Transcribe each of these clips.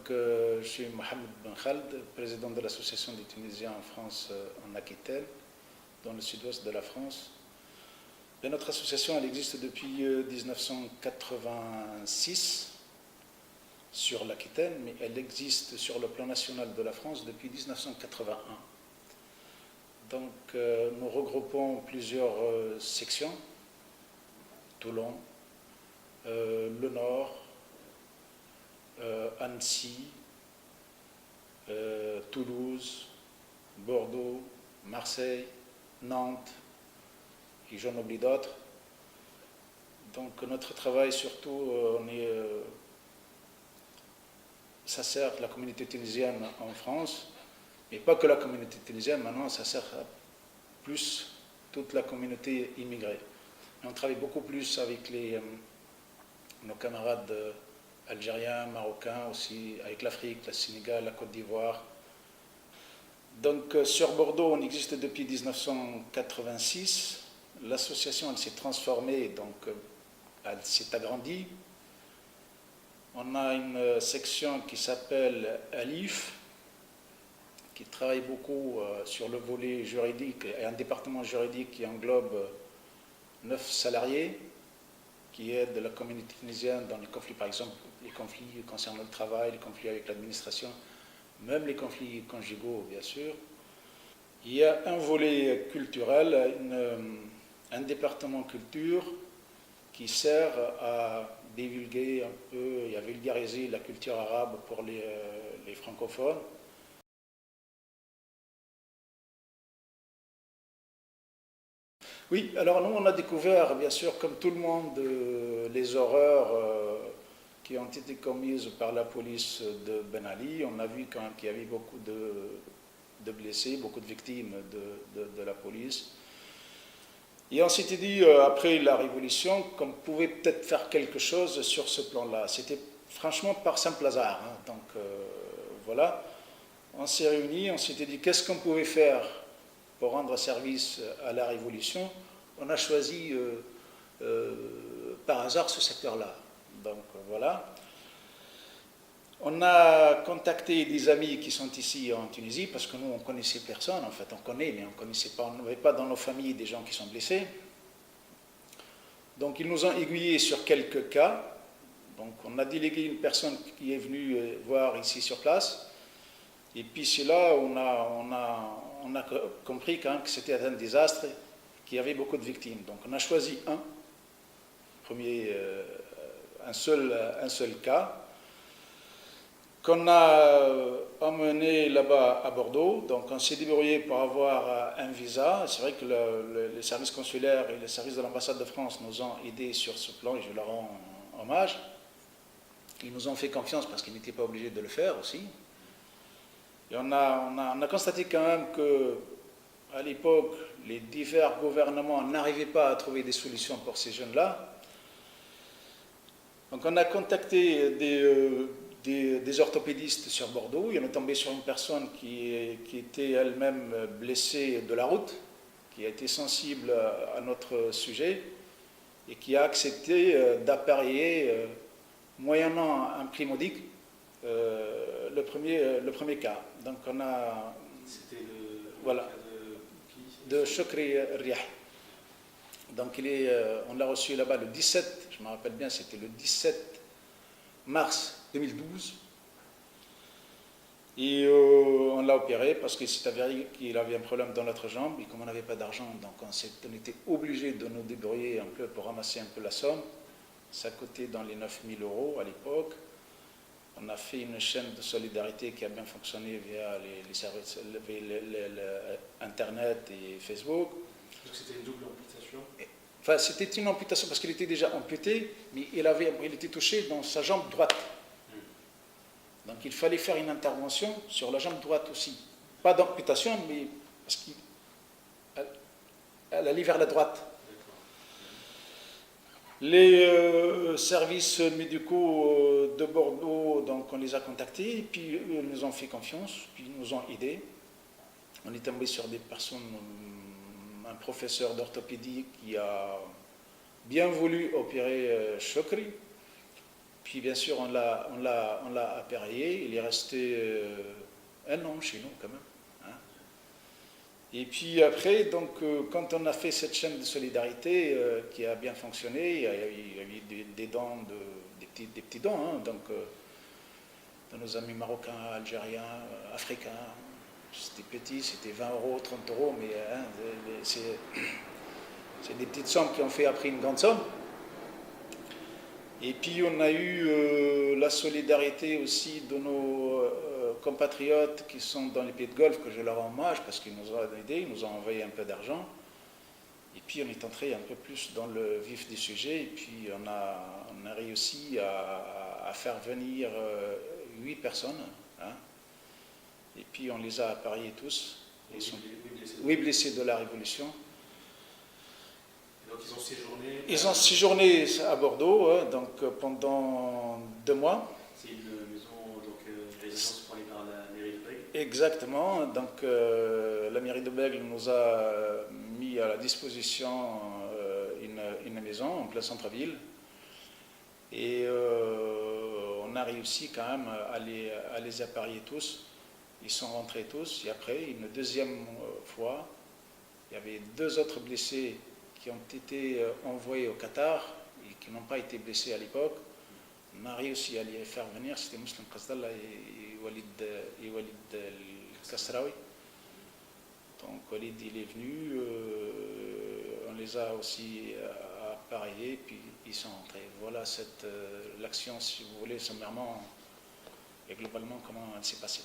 je suis Mohamed Ben Khald, président de l'Association des Tunisiens en France, en Aquitaine, dans le sud-ouest de la France. Et notre association, elle existe depuis 1986 sur l'Aquitaine, mais elle existe sur le plan national de la France depuis 1981. Donc, nous regroupons plusieurs sections: Toulon, le Nord, Annecy, Toulouse, Bordeaux, Marseille, Nantes, et j'en oublie d'autres. Donc notre travail surtout, ça sert la communauté tunisienne en France, mais pas que la communauté tunisienne, maintenant ça sert à plus toute la communauté immigrée. Et on travaille beaucoup plus avec nos camarades algériens, marocains aussi, avec l'Afrique, le Sénégal, la Côte d'Ivoire. Donc sur Bordeaux, on existe depuis 1986. L'association s'est transformée, donc elle s'est agrandie. On a une section qui s'appelle Alif, qui travaille beaucoup sur le volet juridique, et un département juridique qui englobe 9 salariés, qui aident la communauté tunisienne dans les conflits, par exemple les conflits concernant le travail, les conflits avec l'administration, même les conflits conjugaux, bien sûr. Il y a un volet culturel, un département culture qui sert à divulguer un peu et à vulgariser la culture arabe pour les francophones. Oui, alors nous on a découvert, bien sûr, comme tout le monde, les horreurs qui ont été commises par la police de Ben Ali. On a vu quand même qu'il y avait beaucoup de blessés, beaucoup de victimes de la police. Et on s'était dit, après la Révolution, qu'on pouvait peut-être faire quelque chose sur ce plan-là. C'était franchement par simple hasard. Hein. Donc voilà, on s'est réunis, on s'était dit qu'est-ce qu'on pouvait faire pour rendre service à la Révolution. On a choisi par hasard ce secteur-là. Donc voilà. On a contacté des amis qui sont ici en Tunisie, parce que nous, on ne connaissait personne, en fait, on connaît, mais on ne connaissait pas, on n'avait pas dans nos familles des gens qui sont blessés. Donc ils nous ont aiguillés sur quelques cas. Donc on a délégué une personne qui est venue voir ici sur place. Et puis c'est là où on a compris quand même que c'était un désastre, qu'il y avait beaucoup de victimes. Donc on a choisi un seul cas, qu'on a emmené là-bas à Bordeaux. Donc on s'est débrouillé pour avoir un visa. C'est vrai que les services consulaires et les services de l'ambassade de France nous ont aidés sur ce plan et je leur rends hommage. Ils nous ont fait confiance parce qu'ils n'étaient pas obligés de le faire aussi. Et on a constaté quand même qu'à l'époque, les divers gouvernements n'arrivaient pas à trouver des solutions pour ces jeunes-là. Donc on a contacté des orthopédistes sur Bordeaux. Et on est tombé sur une personne qui était elle-même blessée de la route, qui a été sensible à notre sujet et qui a accepté d'appareiller, moyennant un prix modique, le premier cas. Donc on a... C'était voilà, cas de Chokri Riah. Donc on l'a reçu là-bas le 17, je me rappelle bien, c'était le 17 mars 2012. Et on l'a opéré parce qu'il s'est avéré qu'il avait un problème dans notre jambe et comme on n'avait pas d'argent, donc on était obligé de nous débrouiller un peu pour ramasser un peu la somme. Ça coûtait dans les 9 000 € à l'époque. On a fait une chaîne de solidarité qui a bien fonctionné via les services, Internet et Facebook. Donc c'était une double amputation? Enfin, c'était une amputation parce qu'il était déjà amputé, mais il était touché dans sa jambe droite. Donc il fallait faire une intervention sur la jambe droite aussi. Pas d'amputation, mais parce qu'elle allait vers la droite. Les services médicaux de Bordeaux, donc on les a contactés, et puis eux nous ont fait confiance, puis ils nous ont aidés. On est tombé sur des personnes, un professeur d'orthopédie qui a bien voulu opérer Chokri. puis bien sûr, on l'a appareillé. Il est resté 1 an chez nous quand même. Hein. Et puis après, donc, quand on a fait cette chaîne de solidarité qui a bien fonctionné, il y a eu des dons, des petits dons, hein, donc, de nos amis marocains, algériens, africains. C'était petit, c'était 20 euros, 30 euros, mais hein, c'est des petites sommes qui ont fait après une grande somme. Et puis on a eu la solidarité aussi de nos compatriotes qui sont dans les pays de Golfe, que je leur rends hommage parce qu'ils nous ont aidés, ils nous ont envoyé un peu d'argent. Et puis on est entré un peu plus dans le vif du sujet, et puis on a réussi à faire venir 8 personnes. Hein. Et puis on les a appareillés tous. Ils sont 8 blessés de la Révolution. Donc ils ont séjourné. Ils ont séjourné à Bordeaux, hein, donc pendant 2 mois. C'est une maison, donc une résidence fournie par la mairie de Bègle. Exactement. Donc la mairie de Bègle nous a mis à la disposition une maison en plein centre-ville. Et on a réussi quand même à les appareiller tous. Ils sont rentrés tous. Et après, une deuxième fois, il y avait 2 autres blessés qui ont été envoyés au Qatar et qui n'ont pas été blessés à l'époque. On a réussi à les faire venir. C'était Muslim Qazdallah et Walid El-Kasraoui. Donc Walid, il est venu. On les a aussi appareillés, puis ils sont rentrés. Voilà l'action, si vous voulez, sommairement et globalement, comment elle s'est passée.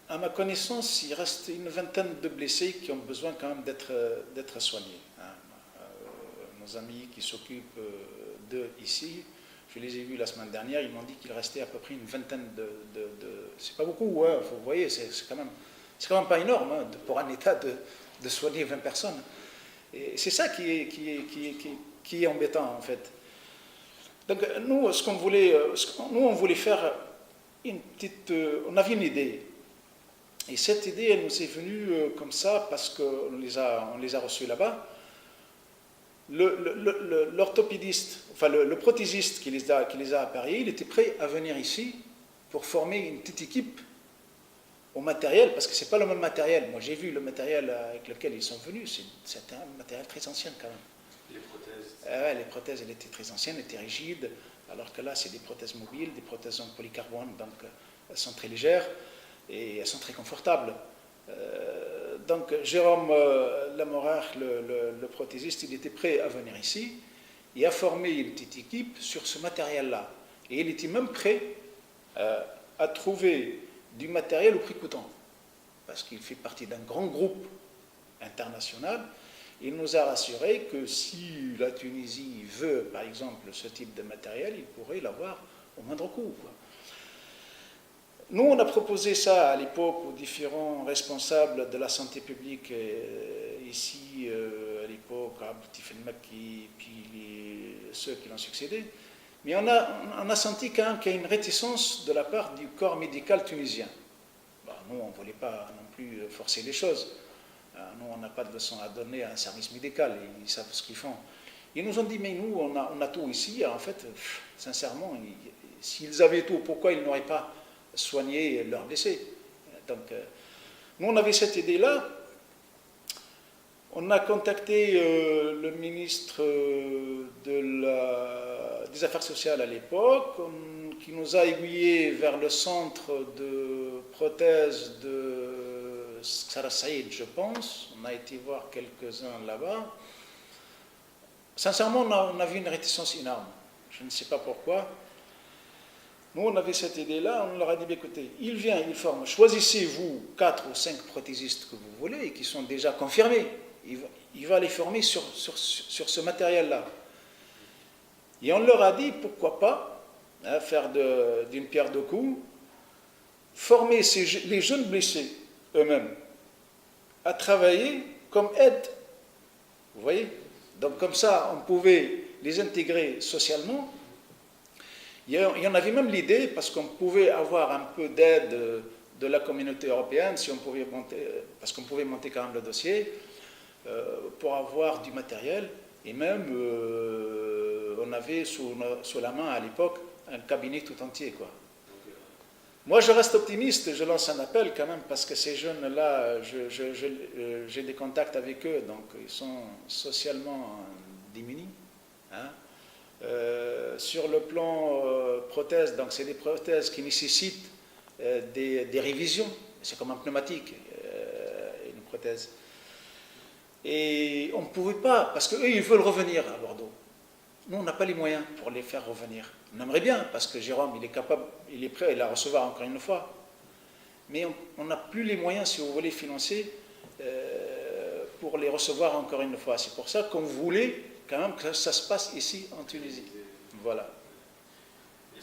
À ma connaissance, il reste une vingtaine de blessés qui ont besoin quand même d'être soignés. Hein. Nos amis qui s'occupent d'eux ici, je les ai vus la semaine dernière, ils m'ont dit qu'il restait à peu près une vingtaine c'est pas beaucoup, hein, vous voyez, c'est quand même pas énorme hein, pour un État de soigner 20 personnes. Et c'est ça qui est embêtant en fait. Donc nous, on voulait faire une petite... on avait une idée. Et cette idée, elle nous est venue comme ça parce qu'on les a reçus là-bas. L'orthopédiste, enfin le prothésiste qui les a appareillés, il était prêt à venir ici pour former une petite équipe au matériel, parce que ce n'est pas le même matériel. Moi, j'ai vu le matériel avec lequel ils sont venus, c'est un matériel très ancien quand même. Les prothèses Les prothèses, elles étaient très anciennes, elles étaient rigides, alors que là, c'est des prothèses mobiles, des prothèses en polycarbone, donc elles sont très légères. Et elles sont très confortables. Donc Jérôme Lamorar, le prothésiste, il était prêt à venir ici et à former une petite équipe sur ce matériel-là. Et il était même prêt à trouver du matériel au prix coûtant, parce qu'il fait partie d'un grand groupe international. Il nous a rassuré que si la Tunisie veut, par exemple, ce type de matériel, il pourrait l'avoir au moindre coût, quoi. Nous, on a proposé ça à l'époque aux différents responsables de la santé publique ici, à l'époque, Abdel Maki, puis ceux qui l'ont succédé. Mais on a senti quand même qu'il y a une réticence de la part du corps médical tunisien. Bon, nous, on ne voulait pas non plus forcer les choses. Nous, on n'a pas de leçon à donner à un service médical, ils savent ce qu'ils font. Ils nous ont dit, mais nous, on a tout ici. En fait, sincèrement, s'ils avaient tout, pourquoi ils n'auraient pas soigner leurs blessés. Donc, nous, on avait cette idée-là. On a contacté le ministre des Affaires sociales à l'époque, qui nous a aiguillés vers le centre de prothèses de Sara Saïd, je pense. On a été voir quelques-uns là-bas. Sincèrement, on a vu une réticence énorme. Je ne sais pas pourquoi. Nous, on avait cette idée-là, on leur a dit, écoutez, il vient, il forme, choisissez-vous 4 ou 5 prothésistes que vous voulez et qui sont déjà confirmés. Il va les former sur ce matériel-là. Et on leur a dit, pourquoi pas, hein, faire d'une pierre deux coups, former les jeunes blessés eux-mêmes à travailler comme aide. Vous voyez? Donc comme ça, on pouvait les intégrer socialement. Il y en avait même l'idée, parce qu'on pouvait avoir un peu d'aide de la communauté européenne, si on pouvait monter, parce qu'on pouvait monter quand même le dossier, pour avoir du matériel. Et même, on avait sous la main à l'époque un cabinet tout entier, quoi. Moi, je reste optimiste, je lance un appel quand même, parce que ces jeunes-là, j'ai des contacts avec eux, donc ils sont socialement démunis. Hein. Sur le plan prothèse, donc c'est des prothèses qui nécessitent des révisions, c'est comme un pneumatique, une prothèse. Et on ne pouvait pas, parce qu'eux, ils veulent revenir à Bordeaux. Nous, on n'a pas les moyens pour les faire revenir. On aimerait bien, parce que Jérôme, il est capable, il est prêt à la recevoir encore une fois. Mais on n'a plus les moyens, si vous voulez, financiers pour les recevoir encore une fois. C'est pour ça qu'on voulait quand même que ça se passe ici, en Tunisie. Voilà. Et